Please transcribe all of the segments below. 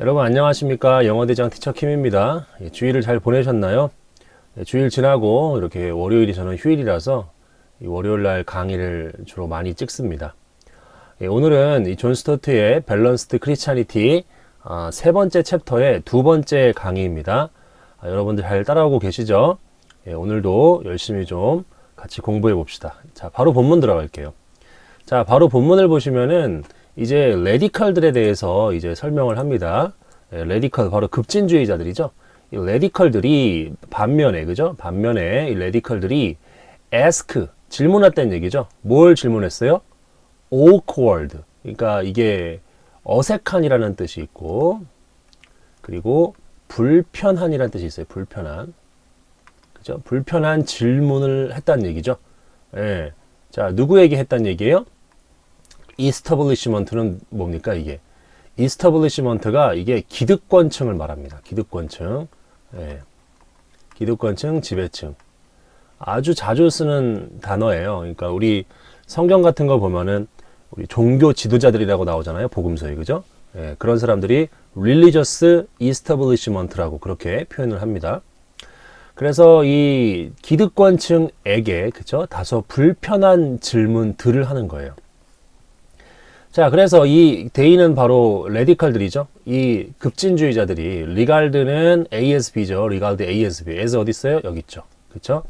여러분 안녕하십니까? 영어대장 티처 킴입니다. 주일을 잘 보내셨나요? 주일 지나고 이렇게 월요일이 저는 휴일이라서 월요일날 강의를 주로 많이 찍습니다. 오늘은 이 존 스토트의 밸런스드 크리스찬니티 세 번째 챕터의 두 번째 강의입니다. 여러분들 잘 따라오고 계시죠? 오늘도 열심히 좀 같이 공부해 봅시다. 자, 바로 본문 들어갈게요. 자, 바로 본문을 보시면은 이제 레디컬들에 대해서 이제 설명을 합니다. 레디컬 바로 급진주의자들이죠. 이 레디컬들이 반면에 그죠? 반면에 이 레디컬들이 ask 질문했다는 얘기죠. 뭘 질문했어요? awkward. 그러니까 이게 어색한이라는 뜻이 있고 그리고 불편한이라는 뜻이 있어요. 불편한. 그죠? 불편한 질문을 했다는 얘기죠. 예. 자, 누구에게 했다는 얘기예요? 이스터블리시먼트는 뭡니까 이게? 이스터블리시먼트가 이게 기득권층을 말합니다. 기득권층. 예. 기득권층, 지배층. 아주 자주 쓰는 단어예요. 그러니까 우리 성경 같은 거 보면은 우리 종교 지도자들이라고 나오잖아요. 복음서에. 그죠? 예. 그런 사람들이 religious establishment라고 그렇게 표현을 합니다. 그래서 이 기득권층에게 그죠? 다소 불편한 질문들을 하는 거예요. 자, 그래서 이 대의는 바로 레디컬들이죠. 이 급진주의자들이 리갈드는 ASB죠. 리갈드 ASB. 에스 어디 있어요? 여기 있죠. 그렇죠?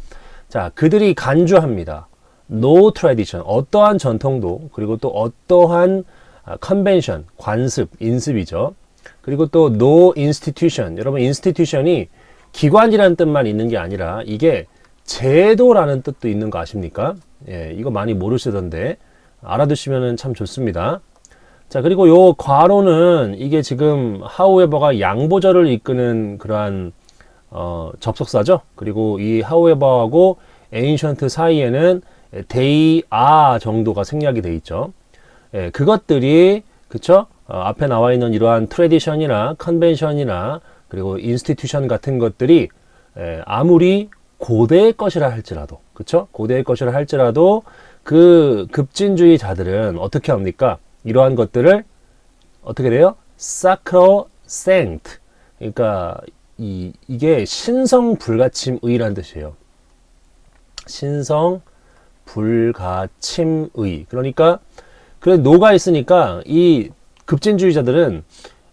자, 그들이 간주합니다. No tradition. 어떠한 전통도 그리고 또 어떠한 convention, 관습, 인습이죠. 그리고 또 no institution. 여러분 institution이 기관이라는 뜻만 있는 게 아니라 이게 제도라는 뜻도 있는 거 아십니까? 예, 이거 많이 모르시던데 알아두시면 참 좋습니다. 자, 그리고 요 괄호는 이게 지금 하우에버가 양보절을 이끄는 그러한 접속사죠. 그리고 이 하우에버하고 에인션트 사이에는 they are 정도가 생략이 돼 있죠. 예, 그것들이 그쵸? 앞에 나와 있는 이러한 트래디션이나 컨벤션이나 그리고 인스티튜션 같은 것들이 아무리 고대의 것이라 할지라도 그쵸? 고대의 것이라 할지라도 그 급진주의자들은 어떻게 합니까? 이러한 것들을 어떻게 돼요? sacrosanct. 그러니까 이게 신성불가침의라는 뜻이에요. 신성불가침의. 그러니까 그래 노가 있으니까 이 급진주의자들은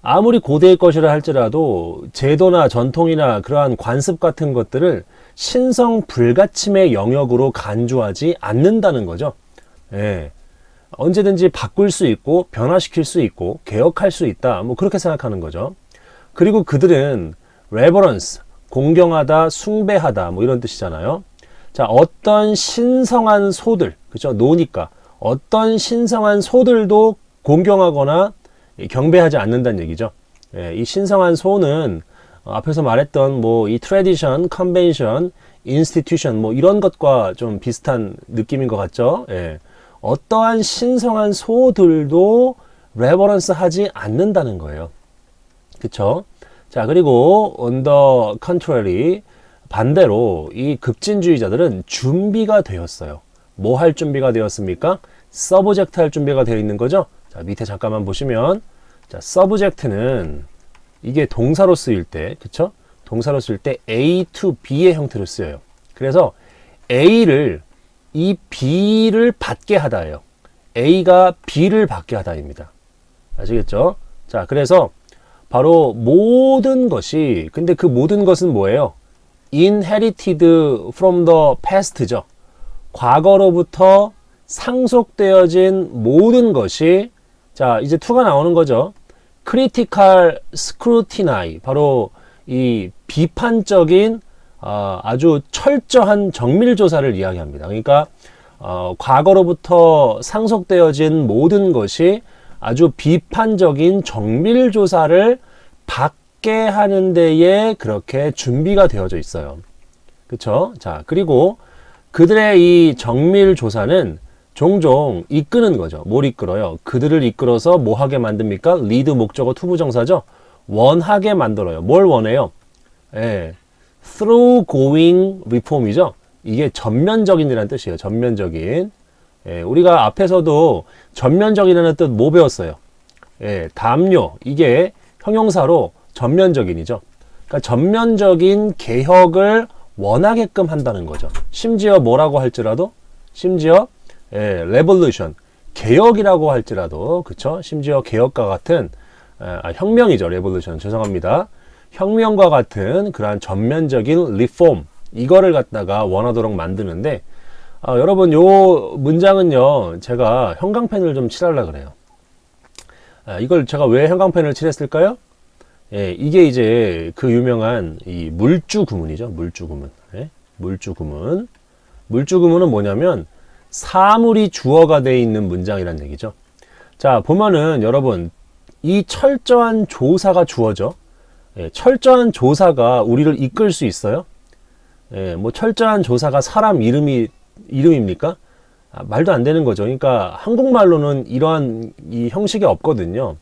아무리 고대의 것이라 할지라도 제도나 전통이나 그러한 관습 같은 것들을 신성불가침의 영역으로 간주하지 않는다는 거죠. 예. 언제든지 바꿀 수 있고 변화시킬 수 있고 개혁할 수 있다. 뭐 그렇게 생각하는 거죠. 그리고 그들은 reverence, 공경하다, 숭배하다 뭐 이런 뜻이잖아요. 자, 어떤 신성한 소들, 그죠? 노니까 어떤 신성한 소들도 공경하거나 경배하지 않는다는 얘기죠. 예, 이 신성한 소는 앞에서 말했던 뭐 이 트래디션, 컨벤션, 인스티튜션 뭐 이런 것과 좀 비슷한 느낌인 것 같죠. 예. 어떠한 신성한 소들도 레버런스 하지 않는다는 거예요. 그쵸? 자, 그리고 on the contrary 반대로 이 급진주의자들은 준비가 되었어요. 뭐 할 준비가 되었습니까? 서브젝트 할 준비가 되어 있는 거죠. 자, 밑에 잠깐만 보시면 자, 서브젝트는 이게 동사로 쓰일 때, 그쵸? 동사로 쓸 때 A to B의 형태로 쓰여요. 그래서 A를 이 B를 받게 하다예요. A가 B를 받게 하다입니다. 아시겠죠? 자, 그래서 바로 모든 것이 근데 그 모든 것은 뭐예요? Inherited from the past죠. 과거로부터 상속되어진 모든 것이 자, 이제 2가 나오는 거죠. critical scrutiny, 바로 이 비판적인 아주 철저한 정밀조사를 이야기합니다. 그러니까 과거로부터 상속되어진 모든 것이 아주 비판적인 정밀조사를 받게 하는 데에 그렇게 준비가 되어져 있어요. 그쵸? 자, 그리고 그들의 이 정밀조사는 종종 이끄는 거죠. 뭘 이끌어요? 그들을 이끌어서 뭐 하게 만듭니까? 리드 목적어 투부정사죠. 원하게 만들어요. 뭘 원해요? 예, through going reform이죠. 이게 전면적인이라는 뜻이에요. 전면적인. 예, 우리가 앞에서도 전면적이라는 뜻 뭐 배웠어요? 예, 담요. 이게 형용사로 전면적인이죠. 그러니까 전면적인 개혁을 원하게끔 한다는 거죠. 심지어 뭐라고 할지라도, 심지어 revolution, 개혁이라고 할지라도, 그쵸? 심지어 개혁과 같은 혁명이죠. revolution, 죄송합니다. 혁명과 같은 그러한 전면적인 reform, 이거를 갖다가 원하도록 만드는데, 여러분 요 문장은요, 제가 형광펜을 좀 칠하려고 그래요. 이걸 제가 왜 형광펜을 칠했을까요? 이게 이제 그 유명한 이 물주 구문이죠. 물주 구문. 물주 구문. 물주 구문은 뭐냐면 사물이 주어가 되어 있는 문장이란 얘기죠. 자, 보면은 여러분 이 철저한 조사가 주어져. 철저한 조사가 우리를 이끌 수 있어요? 뭐 철저한 조사가 사람 이름입니까? 말도 안 되는 거죠. 그러니까 한국말로는 이러한 이 형식이 없거든요.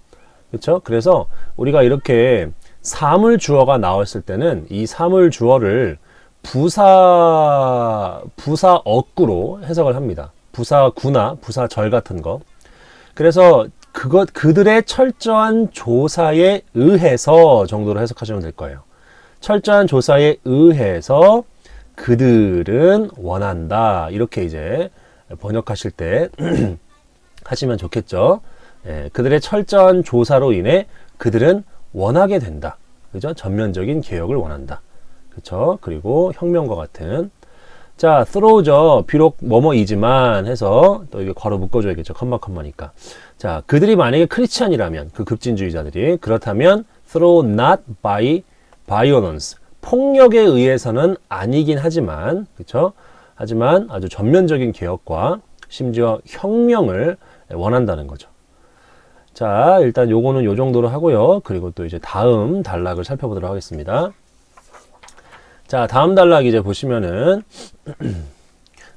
그렇죠? 그래서 우리가 이렇게 사물 주어가 나왔을 때는 이 사물 주어를 부사어구로 해석을 합니다. 부사구나 부사절 같은 거. 그래서 그들의 철저한 조사에 의해서 정도로 해석하시면 될 거예요. 철저한 조사에 의해서 그들은 원한다. 이렇게 이제 번역하실 때 하시면 좋겠죠. 그들의 철저한 조사로 인해 그들은 원하게 된다. 그죠? 전면적인 개혁을 원한다. 그쵸? 그리고 혁명과 같은. 자, throw죠. 비록 뭐뭐이지만 해서 또 이게 괄호 묶어줘야겠죠. 컴마니까. 자, 그들이 만약에 크리스찬이라면, 그 급진주의자들이, 그렇다면 through not by violence, 폭력에 의해서는 아니긴 하지만, 그쵸? 하지만 아주 전면적인 개혁과 심지어 혁명을 원한다는 거죠. 자, 일단 요거는 요 정도로 하고요. 그리고 또 이제 다음 단락을 살펴보도록 하겠습니다. 자, 다음 단락 이제 보시면은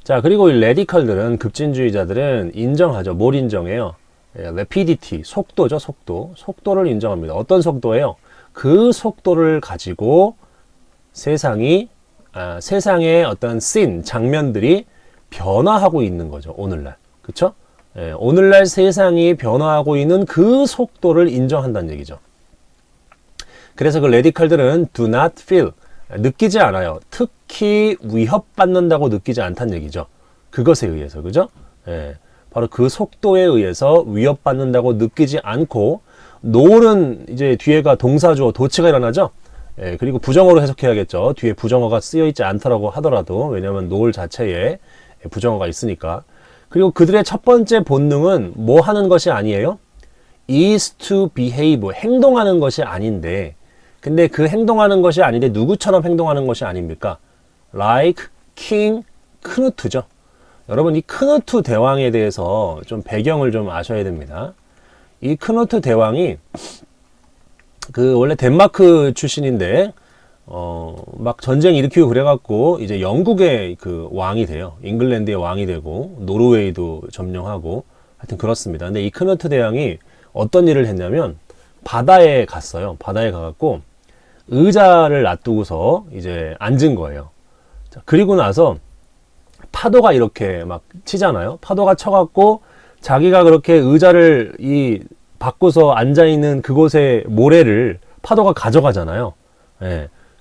자, 그리고 이 레디컬들은, 급진주의자들은 인정하죠. 뭘 인정해요? rapidity, 속도죠, 속도. 속도를 인정합니다. 어떤 속도예요? 그 속도를 가지고 세상의 어떤 scene, 장면들이 변화하고 있는 거죠. 오늘날. 그쵸? 오늘날 세상이 변화하고 있는 그 속도를 인정한다는 얘기죠. 그래서 그 레디컬들은 do not feel, 느끼지 않아요. 특히 위협받는다고 느끼지 않다는 얘기죠. 그것에 의해서, 그죠? 바로 그 속도에 의해서 위협받는다고 느끼지 않고, no는 이제 뒤에가 동사주어 도치가 일어나죠? 그리고 부정어로 해석해야겠죠. 뒤에 부정어가 쓰여있지 않더라고 하더라도, 왜냐하면 노을 자체에 부정어가 있으니까. 그리고 그들의 첫 번째 본능은 뭐 하는 것이 아니에요? is to behave, 행동하는 것이 아닌데, 근데 그 행동하는 것이 아닌데 누구처럼 행동하는 것이 아닙니까? like king 크누트죠. 여러분, 이 크누트 대왕에 대해서 좀 배경을 좀 아셔야 됩니다. 이 크누트 대왕이 그 원래 덴마크 출신인데 막 전쟁 일으키고 그래갖고 이제 영국의 그 왕이 돼요. 잉글랜드의 왕이 되고 노르웨이도 점령하고 하여튼 그렇습니다. 근데 이 크누트 대왕이 어떤 일을 했냐면 바다에 갔어요. 바다에 가갖고 의자를 놔두고서 이제 앉은 거예요. 자, 그리고 나서 파도가 이렇게 막 치잖아요. 파도가 쳐갖고 자기가 그렇게 의자를 바꾸서 앉아있는 그곳의 모래를 파도가 가져가잖아요.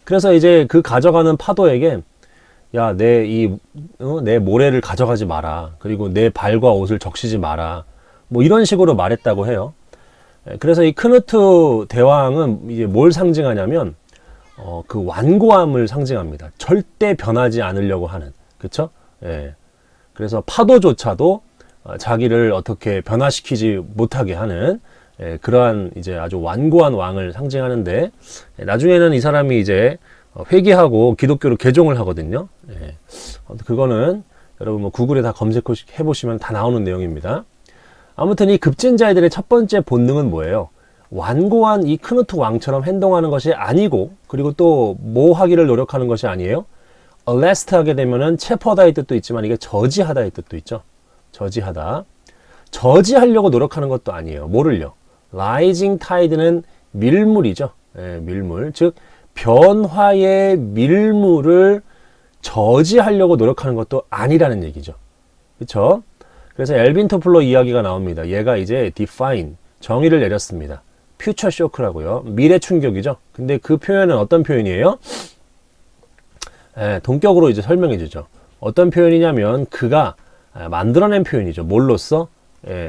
그래서 이제 그 가져가는 파도에게 야, 내 모래를 가져가지 마라. 그리고 내 발과 옷을 적시지 마라. 뭐 이런 식으로 말했다고 해요. 그래서 이 크누트 대왕은 이제 뭘 상징하냐면 그 완고함을 상징합니다. 절대 변하지 않으려고 하는, 그쵸? 그래서 파도조차도 자기를 어떻게 변화시키지 못하게 하는 그러한 이제 아주 완고한 왕을 상징하는데, 나중에는 이 사람이 이제 회개하고 기독교로 개종을 하거든요. 그거는 여러분 뭐 구글에 다 검색해 보시면 다 나오는 내용입니다. 아무튼 이 급진자들의 첫 번째 본능은 뭐예요? 완고한 이 크누트 왕처럼 행동하는 것이 아니고, 그리고 또 뭐 하기를 노력하는 것이 아니에요? arrest 하게 되면은 체포하다의 뜻도 있지만 이게 저지하다의 뜻도 있죠. 저지하다. 저지하려고 노력하는 것도 아니에요. 뭐를요? rising tide는 밀물이죠. 밀물. 즉 변화의 밀물을 저지하려고 노력하는 것도 아니라는 얘기죠. 그렇죠? 그래서 엘빈 토플러 이야기가 나옵니다. 얘가 이제 define, 정의를 내렸습니다. future shock라고요. 미래 충격이죠. 근데 그 표현은 어떤 표현이에요? 동격으로 이제 설명해 주죠. 어떤 표현이냐면 그가 만들어낸 표현이죠. 뭘로써?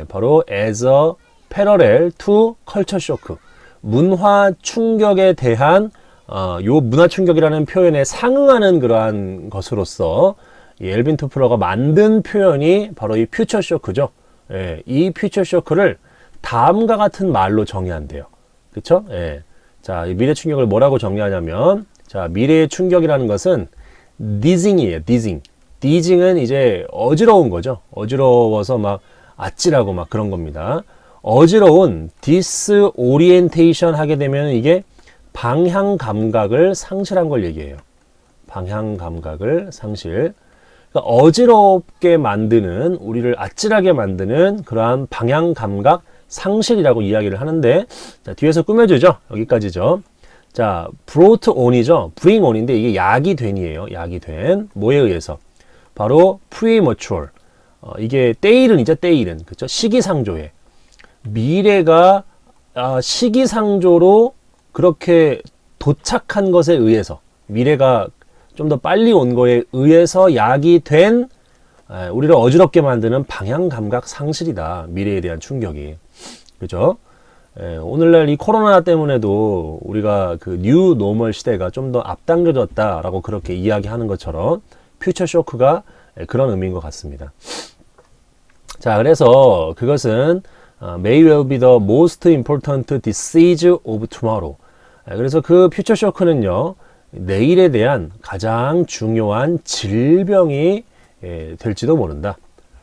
바로 as a parallel to culture shock. 문화 충격에 대한 요 문화 충격이라는 표현에 상응하는 그러한 것으로서 이 엘빈 토플러가 만든 표현이 바로 이 퓨처 쇼크죠. 이 퓨처 쇼크를 다음과 같은 말로 정의한대요. 그쵸? 자, 이 미래 충격을 뭐라고 정의하냐면, 자, 미래의 충격이라는 것은 디징이에요. 디징. 디징은 이제 어지러운 거죠. 어지러워서 막 아찔하고 막 그런 겁니다. 어지러운 디스오리엔테이션 하게 되면 이게 방향 감각을 상실한 걸 얘기해요. 방향 감각을 상실. 그러니까 어지럽게 만드는, 우리를 아찔하게 만드는 그러한 방향 감각 상실이라고 이야기를 하는데, 자, 뒤에서 꾸며주죠. 여기까지죠. 자, brought on이죠. bring on인데 이게 약이 된이에요. 약이 된. 뭐에 의해서? 바로 premature. 이게 때이른이죠. 때이른. 그쵸? 시기상조에. 미래가 시기상조로 그렇게 도착한 것에 의해서, 미래가 좀 더 빨리 온 거에 의해서 약이 된 우리를 어지럽게 만드는 방향 감각 상실이다. 미래에 대한 충격이. 그죠? 오늘날 이 코로나 때문에도 우리가 그 뉴 노멀 시대가 좀 더 앞당겨졌다라고 그렇게 이야기하는 것처럼 퓨처 쇼크가 그런 의미인 것 같습니다. 자, 그래서 그것은 may well be the most important disease of tomorrow. 그래서 그 퓨처 쇼크는요, 내일에 대한 가장 중요한 질병이 될지도 모른다.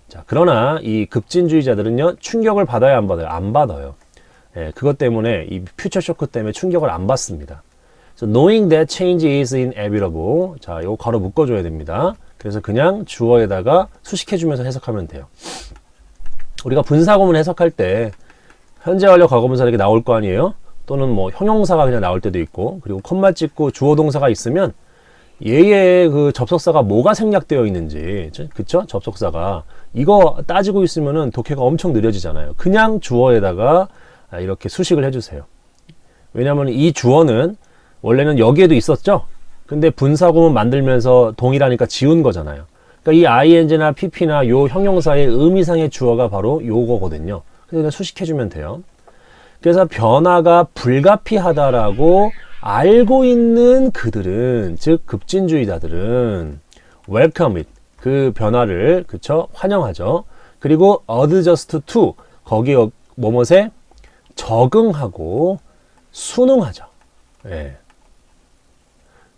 자, 그러나 이 급진주의자들은요, 충격을 받아야 안 받아요? 안 받아요. 그것 때문에 이 퓨처 쇼크 때문에 충격을 안 받습니다. So knowing that change is inevitable. 자, 이거 괄호 묶어줘야 됩니다. 그래서 그냥 주어에다가 수식해주면서 해석하면 돼요. 우리가 분사구문 해석할 때 현재 완료 과거분사 이렇게 나올 거 아니에요? 또는 뭐 형용사가 그냥 나올 때도 있고, 그리고 콤마 찍고 주어 동사가 있으면 얘의 그 접속사가 뭐가 생략되어 있는지, 그쵸? 접속사가 이거 따지고 있으면은 독해가 엄청 느려지잖아요. 그냥 주어에다가 이렇게 수식을 해주세요. 왜냐하면 이 주어는 원래는 여기에도 있었죠. 근데 분사구문 만들면서 동일하니까 지운 거잖아요. 그러니까 이 ing나 pp나 요 형용사의 의미상의 주어가 바로 요거거든요. 그래서 수식해주면 돼요. 그래서 변화가 불가피하다라고 알고 있는 그들은, 즉 급진주의자들은 welcome it, 그 변화를, 그쵸? 환영하죠. 그리고 adjust to, 거기에 뭐뭐에 적응하고 순응하죠. 예.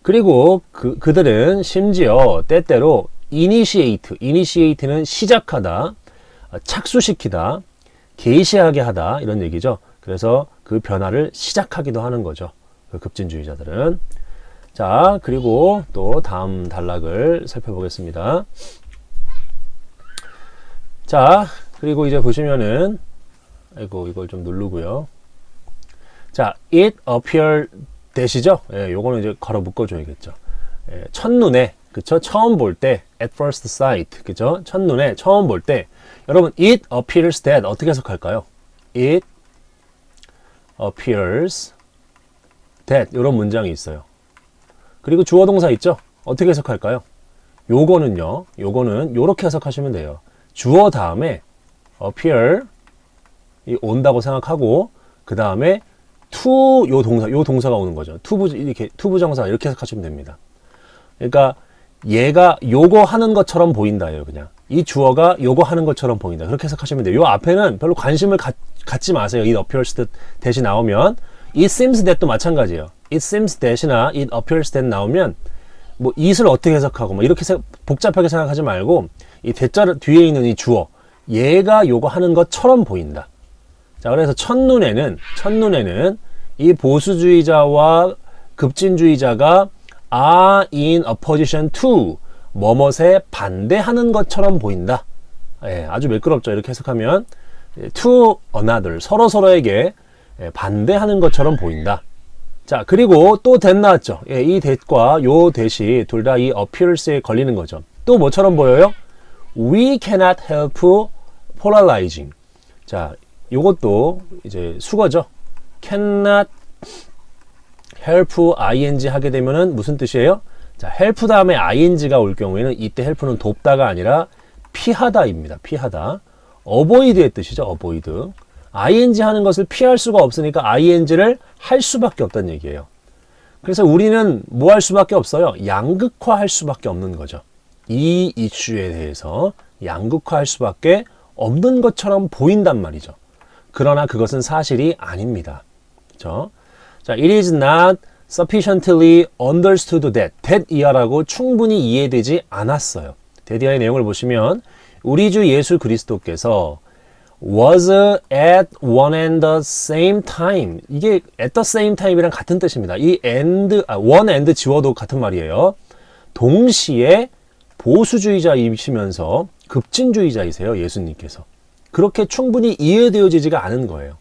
그리고 그들은 심지어 때때로 initiate는 시작하다, 착수시키다, 개시하게 하다, 이런 얘기죠. 그래서 그 변화를 시작하기도 하는 거죠. 그 급진주의자들은. 자, 그리고 또 다음 단락을 살펴보겠습니다. 자, 그리고 이제 보시면은, 아이고, 이걸 좀 누르고요. 자, it appear that이죠. 예, 요거는 이제 괄호 묶어줘야겠죠. 예, 첫눈에, 그쵸? 처음 볼 때, at first sight, 그쵸? 첫눈에 처음 볼 때, 여러분, it appears that 어떻게 해석할까요? it appears that, 이런 문장이 있어요. 그리고 주어 동사 있죠? 어떻게 해석할까요? 요거는 요렇게 해석하시면 돼요. 주어 다음에 appear 이 온다고 생각하고, 그 다음에 to 요 동사가 오는 거죠. 투부정사 이렇게 해석하시면 됩니다. 그러니까 얘가 요거 하는 것처럼 보인다예요. 그냥 이 주어가 요거 하는 것처럼 보인다. 그렇게 해석하시면 돼요. 요 앞에는 별로 관심을 갖지 마세요. it appears that 대신 나오면, it seems that도 마찬가지예요. it seems that이나 it appears that 나오면 뭐 it을 어떻게 해석하고 뭐 이렇게 복잡하게 생각하지 말고, 이 대자 뒤에 있는 이 주어, 얘가 요거 하는 것처럼 보인다. 자, 그래서 첫눈에는 이 보수주의자와 급진주의자가 are in a position to 뭐뭇에 반대하는 것처럼 보인다. 예, 아주 매끄럽죠. 이렇게 해석하면 to another, 서로에게 반대하는 것처럼 보인다. 자, 그리고 또 that 나왔죠. 예, 이 that과 요 that이 둘 다 이 appears에 걸리는 거죠. 또 뭐처럼 보여요? We cannot help polarizing. 자, 요것도 이제 수거죠. cannot help ing 하게 되면은 무슨 뜻이에요? 자, help 다음에 ing가 올 경우에는 이때 help는 돕다가 아니라 피하다입니다. 피하다. avoid의 뜻이죠. avoid. ing 하는 것을 피할 수가 없으니까 ing를 할 수밖에 없다는 얘기예요. 그래서 우리는 뭐 할 수밖에 없어요? 양극화할 수밖에 없는 거죠. 이 이슈에 대해서 양극화할 수밖에 없는 것처럼 보인단 말이죠. 그러나 그것은 사실이 아닙니다. 그렇죠? 자, it is not sufficiently understood that 이하라고 충분히 이해되지 않았어요. that 이하의 내용을 보시면 우리 주 예수 그리스도께서 was at one and the same time. 이게 at the same time이랑 같은 뜻입니다. 이 one and 지워도 같은 말이에요. 동시에 보수주의자이시면서 급진주의자이세요. 예수님께서. 그렇게 충분히 이해되어지지가 않은 거예요.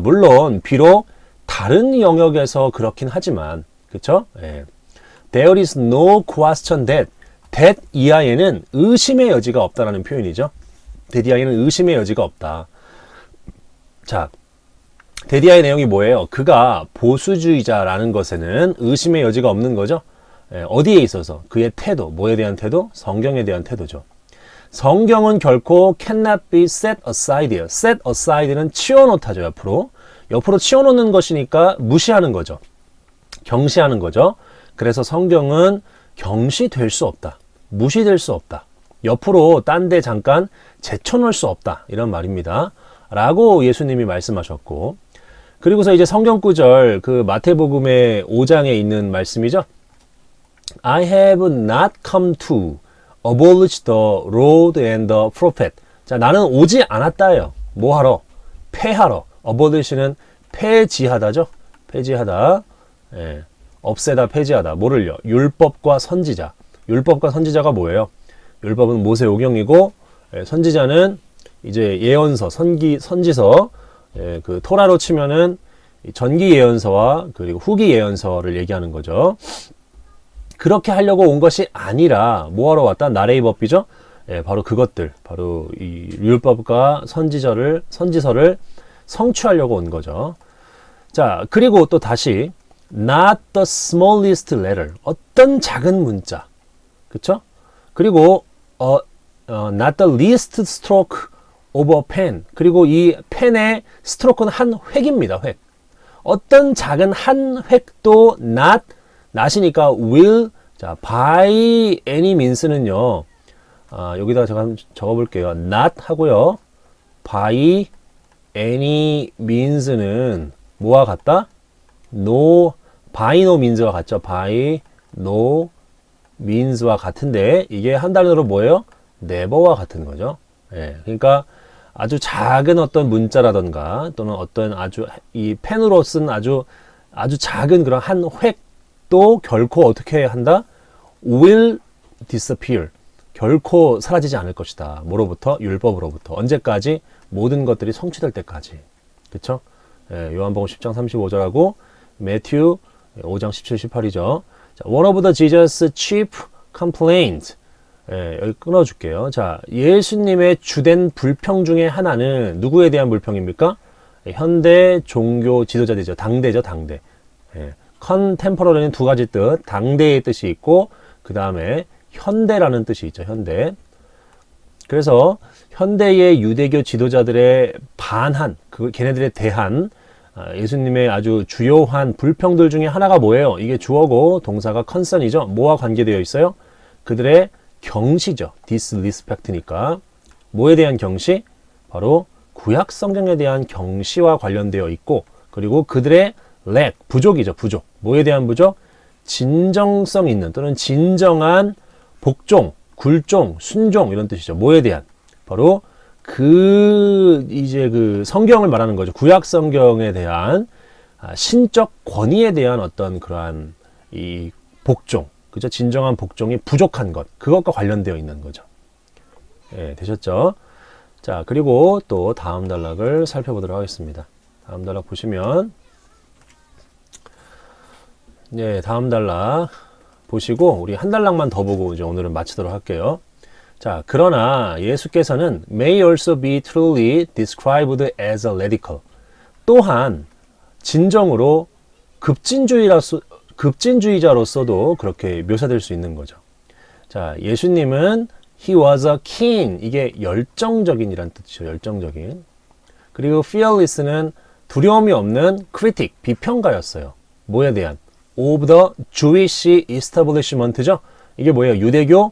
물론 비록 다른 영역에서 그렇긴 하지만 그렇죠? 예. There is no question that 이하에는 의심의 여지가 없다라는 표현이죠. that 이하에는 의심의 여지가 없다. 자, that 이하의 내용이 뭐예요? 그가 보수주의자라는 것에는 의심의 여지가 없는 거죠. 예, 어디에 있어서? 그의 태도, 뭐에 대한 태도? 성경에 대한 태도죠. 성경은 결코 cannot be set aside예요. set aside는 치워놓다죠, 옆으로. 옆으로 치워놓는 것이니까 무시하는 거죠. 경시하는 거죠. 그래서 성경은 경시될 수 없다. 무시될 수 없다. 옆으로 딴 데 잠깐 제쳐놓을 수 없다. 이런 말입니다. 라고 예수님이 말씀하셨고, 그리고서 이제 성경 구절, 그 마태복음의 5장에 있는 말씀이죠. I have not come to abolish the law and the prophet. 자, 나는 오지 않았다예요. 뭐 하러? 폐하러. abolish는 폐지하다죠. 폐지하다. 예. 없애다, 폐지하다. 뭐를요? 율법과 선지자. 율법과 선지자가 뭐예요? 율법은 모세오경이고, 예, 선지자는 이제 예언서, 선지서, 예, 그 토라로 치면은 전기 예언서와 그리고 후기 예언서를 얘기하는 거죠. 그렇게 하려고 온 것이 아니라 뭐하러 왔다? 나레이 법비죠. 예, 바로 그것들, 바로 이 율법과 선지서를 성취하려고 온 거죠. 자, 그리고 또 다시 not the smallest letter, 어떤 작은 문자, 그쵸? 그리고 not the least stroke of a pen, 그리고 이 펜의 스트로크는 한 획입니다. 획. 어떤 작은 한 획도 not이니까 will, 자, by any means는요, 여기다가 제가 한번 적어볼게요. not 하고요, by any means는 뭐와 같다? no, by no means와 같죠. by no means와 같은데 이게 한 단어로 뭐예요? never와 같은 거죠. 예, 그러니까 아주 작은 어떤 문자라던가 또는 어떤 아주 이 펜으로 쓴 아주 작은 그런 한 획도 결코 어떻게 한다? will disappear. 결코 사라지지 않을 것이다. 뭐로부터? 율법으로부터. 언제까지? 모든 것들이 성취될 때까지. 그쵸? 예, 요한복음 10장 35절하고 매튜 5장 17, 18이죠. 자, one of the Jesus' chief complaints. 예, 여기 끊어줄게요. 자, 예수님의 주된 불평 중에 하나는 누구에 대한 불평입니까? 현대 종교 지도자들이죠. 당대죠, 당대. 예, contemporary는 두 가지 뜻, 당대의 뜻이 있고 그 다음에 현대라는 뜻이 있죠. 현대. 그래서 현대의 유대교 지도자들의 반한, 걔네들에 대한 예수님의 아주 주요한 불평들 중에 하나가 뭐예요? 이게 주어고 동사가 concern이죠. 뭐와 관계되어 있어요? 그들의 경시죠. disrespect니까. 뭐에 대한 경시? 바로 구약 성경에 대한 경시와 관련되어 있고, 그리고 그들의 lack, 부족이죠. 부족. 뭐에 대한 부족? 진정성 있는 또는 진정한 복종, 굴종, 순종 이런 뜻이죠. 뭐에 대한? 바로 이제 그 성경을 말하는 거죠. 구약 성경에 대한 신적 권위에 대한 어떤 그러한 이 복종, 그죠? 진정한 복종이 부족한 것, 그것과 관련되어 있는 거죠. 예, 되셨죠? 자, 그리고 또 다음 단락을 살펴보도록 하겠습니다. 다음 단락 보시면, 네, 다음 단락 보시고 우리 한 단락만 더 보고 이제 오늘은 마치도록 할게요. 자, 그러나 예수께서는 may also be truly described as a radical. 또한 진정으로 급진주의자로서도 그렇게 묘사될 수 있는 거죠. 자, 예수님은 he was a keen, 이게 열정적인이란 뜻이죠. 열정적인. 그리고 fearless는 두려움이 없는 critic, 비평가였어요. 뭐에 대한? of the Jewish establishment죠. 이게 뭐예요? 유대교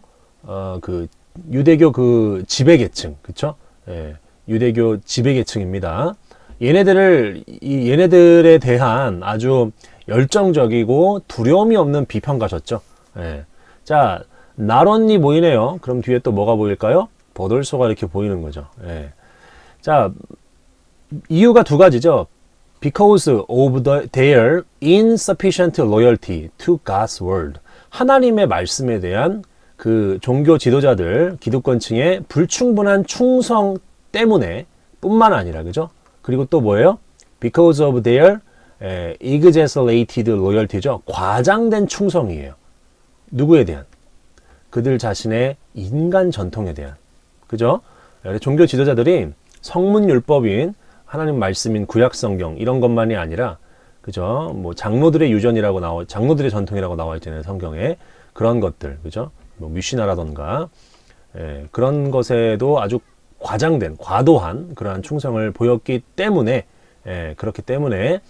그 지배계층, 그쵸? 예, 유대교 지배계층입니다. 얘네들에 대한 아주 열정적이고 두려움이 없는 비평가셨죠. 예. 자, 나론이 보이네요. 그럼 뒤에 또 뭐가 보일까요? 버돌소가 이렇게 보이는 거죠. 예. 자, 이유가 두 가지죠. Because of their insufficient loyalty to God's word. 하나님의 말씀에 대한 그 종교 지도자들, 기득권층의 불충분한 충성 때문에 뿐만 아니라, 그죠? 그리고 또 뭐예요? Because of their exaggerated loyalty죠. 과장된 충성이에요. 누구에 대한? 그들 자신의 인간 전통에 대한. 그죠? 종교 지도자들이 성문율법인 하나님 말씀인 구약성경 이런 것만이 아니라, 그죠? 뭐 장로들의 유전이라고 장로들의 전통이라고 나와 있잖아요, 성경에. 그런 것들, 그죠? 뭐 미시나라던가, 그런 것에도 아주 과장된, 과도한 그러한 충성을 보였기 때문에, 그렇기 때문에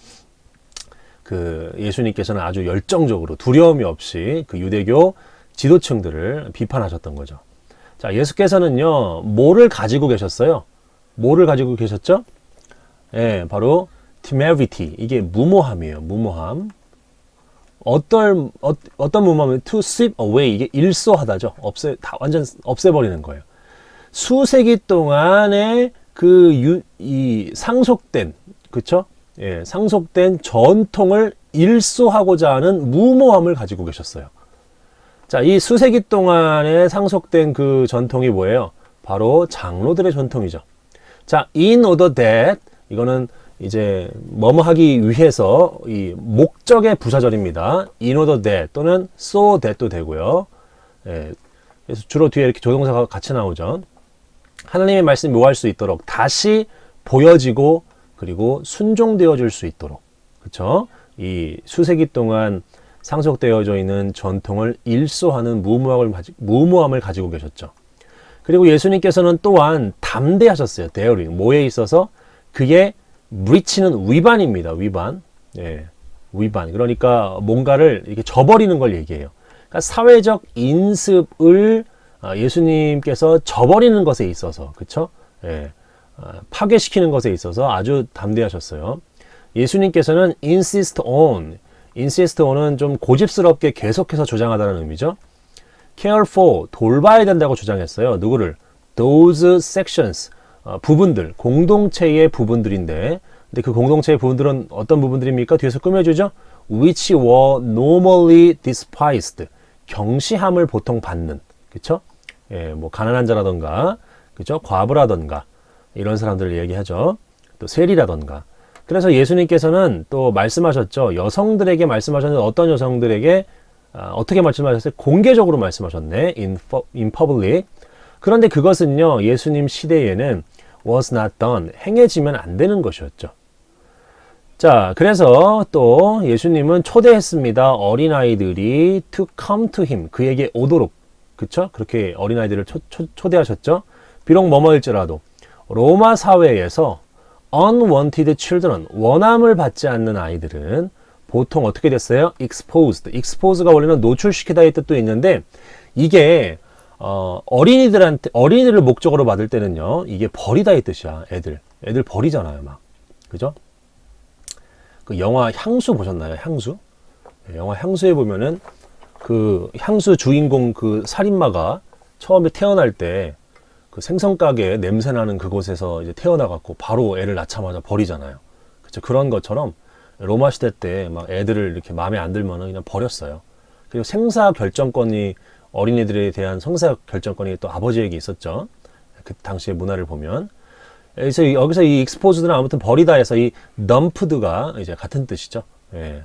그 예수님께서는 아주 열정적으로 두려움이 없이 그 유대교 지도층들을 비판하셨던 거죠. 자, 예수께서는요, 뭐를 가지고 계셨어요? 뭐를 가지고 계셨죠? 바로 temerity, 이게 무모함이에요. 무모함. 어떤 무모함은 to sweep away, 이게 일소하다죠. 완전 없애버리는 거예요. 수세기 동안에 이 상속된, 그쵸? 예, 상속된 전통을 일소하고자 하는 무모함을 가지고 계셨어요. 자, 이 수세기 동안에 상속된 그 전통이 뭐예요? 바로 장로들의 전통이죠. 자, in order that, 이거는 이제 뭐뭐 하기 위해서 이 목적의 부사절입니다. in order that 또는 so that도 되고요. 예, 그래서 주로 뒤에 이렇게 조동사가 같이 나오죠. 하나님의 말씀이 묘할 수 있도록 다시 보여지고 그리고 순종되어질 수 있도록, 그렇죠? 이 수세기 동안 상속되어져 있는 전통을 일소하는 무모함을 가지고 계셨죠. 그리고 예수님께서는 또한 담대하셨어요. daring, 뭐에 있어서? 그게 breach는 위반입니다. 위반. 예, 위반. 그러니까 뭔가를 이렇게 저버리는 걸 얘기해요. 그러니까 사회적 인습을 예수님께서 저버리는 것에 있어서, 그렇죠? 예, 파괴시키는 것에 있어서 아주 담대하셨어요. 예수님께서는 insist on은 좀 고집스럽게 계속해서 주장하다는 의미죠. care for, 돌봐야 된다고 주장했어요. 누구를? those sections, 부분들, 공동체의 부분들인데, 근데 그 공동체의 부분들은 어떤 부분들입니까? 뒤에서 꾸며주죠. which were normally despised, 경시함을 보통 받는, 그쵸? 예, 뭐 가난한 자라던가, 그죠? 과부라던가 이런 사람들을 얘기하죠. 또 세리라던가. 그래서 예수님께서는 또 말씀하셨죠. 여성들에게 말씀하셨는데 어떤 여성들에게 어떻게 말씀하셨어요? 공개적으로 말씀하셨네. in public. 그런데 그것은요, 예수님 시대에는 was not done, 행해지면 안 되는 것이었죠. 자, 그래서 또 예수님은 초대했습니다. 어린아이들이 to come to him, 그에게 오도록. 그쵸? 그렇게 어린아이들을 초대하셨죠. 비록 뭐뭐일지라도 로마 사회에서 unwanted children, 원함을 받지 않는 아이들은 보통 어떻게 됐어요? exposed가 원래는 노출시키다의 뜻도 있는데, 이게 어린이들을 목적으로 받을 때는요, 이게 버리다의 뜻이야. 애들 버리잖아요, 막. 그죠? 그 영화 향수 보셨나요? 향수? 영화 향수에 보면은 그 향수 주인공 그 살인마가 처음에 태어날 때 그 생선가게 냄새 나는 그곳에서 이제 태어나갖고 바로 애를 낳자마자 버리잖아요. 그쵸? 그런 것처럼 로마 시대 때 막 애들을 이렇게 마음에 안 들면은 그냥 버렸어요. 그리고 생사 결정권이, 어린이들에 대한 성사 결정권이 또 아버지에게 있었죠. 그 당시의 문화를 보면. 그래서 여기서 이 exposed는 아무튼 버리다 해서 이 dumped가 이제 같은 뜻이죠. 예.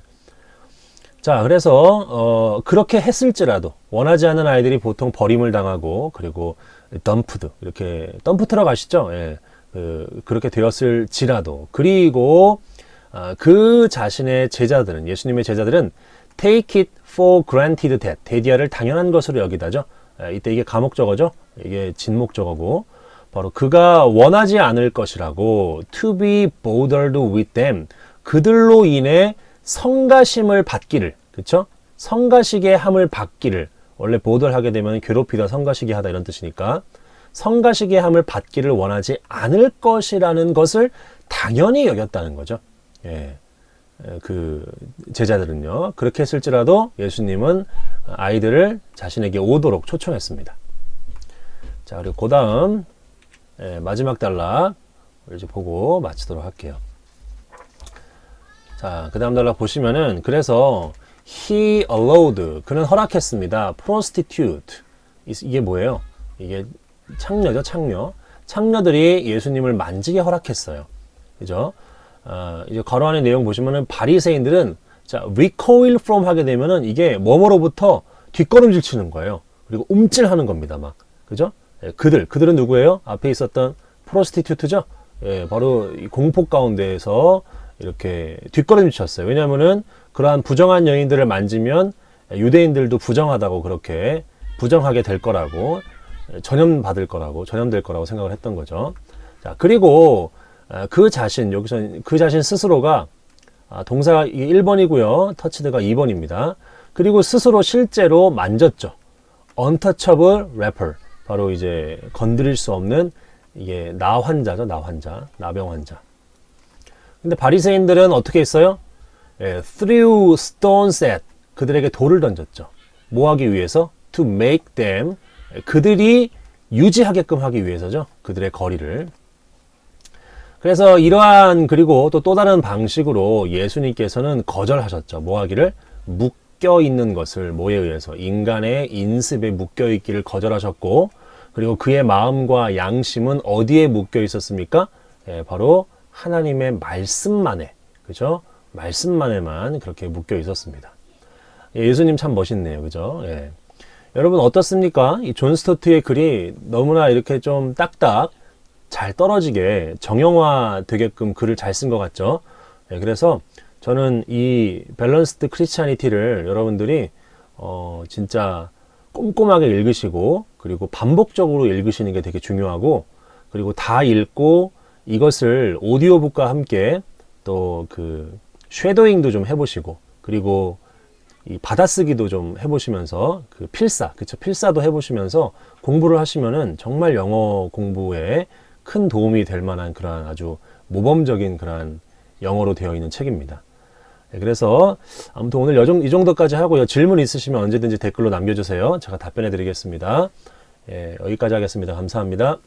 자, 그래서 그렇게 했을지라도 원하지 않는 아이들이 보통 버림을 당하고, 그리고 dumped, 이렇게 덤프 트럭 아시죠? 예. 그렇게 되었을지라도, 그리고 그 자신의 제자들은, 예수님의 제자들은 take it for granted that, 대디아를 당연한 것으로 여기다죠. 이때 이게 가목적어죠. 이게 진목적어고, 바로 그가 원하지 않을 것이라고, to be bothered with them, 그들로 인해 성가심을 받기를, 그쵸? 성가시게 함을 받기를, 원래 보더를 하게 되면 괴롭히다, 성가시게 하다 이런 뜻이니까 성가시게 함을 받기를 원하지 않을 것이라는 것을 당연히 여겼다는 거죠. 예. 그 제자들은요. 그렇게 했을지라도 예수님은 아이들을 자신에게 오도록 초청했습니다. 자, 그리고 그 다음 마지막 단락 이제 보고 마치도록 할게요. 자, 그 다음 단락 보시면은, 그래서 he allowed, 그는 허락했습니다. prostitute, 이게 뭐예요? 이게 창녀죠, 창녀. 창녀들이 예수님을 만지게 허락했어요. 그죠? 이제 괄호 안의 내용 보시면은, 바리새인들은, 자, recoil from 하게 되면은 이게 뭐뭐로부터 뒷걸음질 치는 거예요. 그리고 움찔하는 겁니다, 막. 그죠? 예, 그들은 누구예요? 앞에 있었던 prostitute죠? 예, 바로 이 공포 가운데에서 이렇게 뒷걸음질 쳤어요. 왜냐면은 그러한 부정한 여인들을 만지면 유대인들도 부정하다고, 그렇게 부정하게 될 거라고, 전염될 거라고 생각을 했던 거죠. 자, 그리고 그 자신, 여기서 그 자신 스스로가, 동사가 1번이고요. 터치드가 2번입니다. 그리고 스스로 실제로 만졌죠. untouchable leper. 바로 이제 건드릴 수 없는, 이게 나 환자죠. 나병 환자. 근데 바리새인들은 어떻게 했어요? threw stones at, 그들에게 돌을 던졌죠. 뭐 하기 위해서? to make them, 그들이 유지하게끔 하기 위해서죠. 그들의 거리를. 그래서 이러한, 그리고 또 다른 방식으로 예수님께서는 거절하셨죠. 뭐 하기를? 묶여 있는 것을, 뭐에 의해서? 인간의 인습에 묶여 있기를 거절하셨고, 그리고 그의 마음과 양심은 어디에 묶여 있었습니까? 바로 하나님의 말씀만에, 그죠? 말씀만에만 그렇게 묶여 있었습니다. 예수님 참 멋있네요. 그죠? 예. 여러분 어떻습니까? 이 존 스토트의 글이 너무나 이렇게 좀 딱딱 잘 떨어지게 정형화 되게끔 글을 잘 쓴 것 같죠? 예, 그래서 저는 이 밸런스드 크리스찬이티를 여러분들이 진짜 꼼꼼하게 읽으시고, 그리고 반복적으로 읽으시는 게 되게 중요하고, 그리고 다 읽고 이것을 오디오북과 함께 또 그 쉐도잉도 좀 해보시고, 그리고 이 받아쓰기도 좀 해보시면서, 그 필사도 해보시면서 공부를 하시면은 정말 영어 공부에 큰 도움이 될 만한 그러한 아주 모범적인 그러한 영어로 되어 있는 책입니다. 그래서 아무튼 오늘 이 정도까지 하고요. 질문 있으시면 언제든지 댓글로 남겨주세요. 제가 답변해 드리겠습니다. 여기까지 하겠습니다. 감사합니다.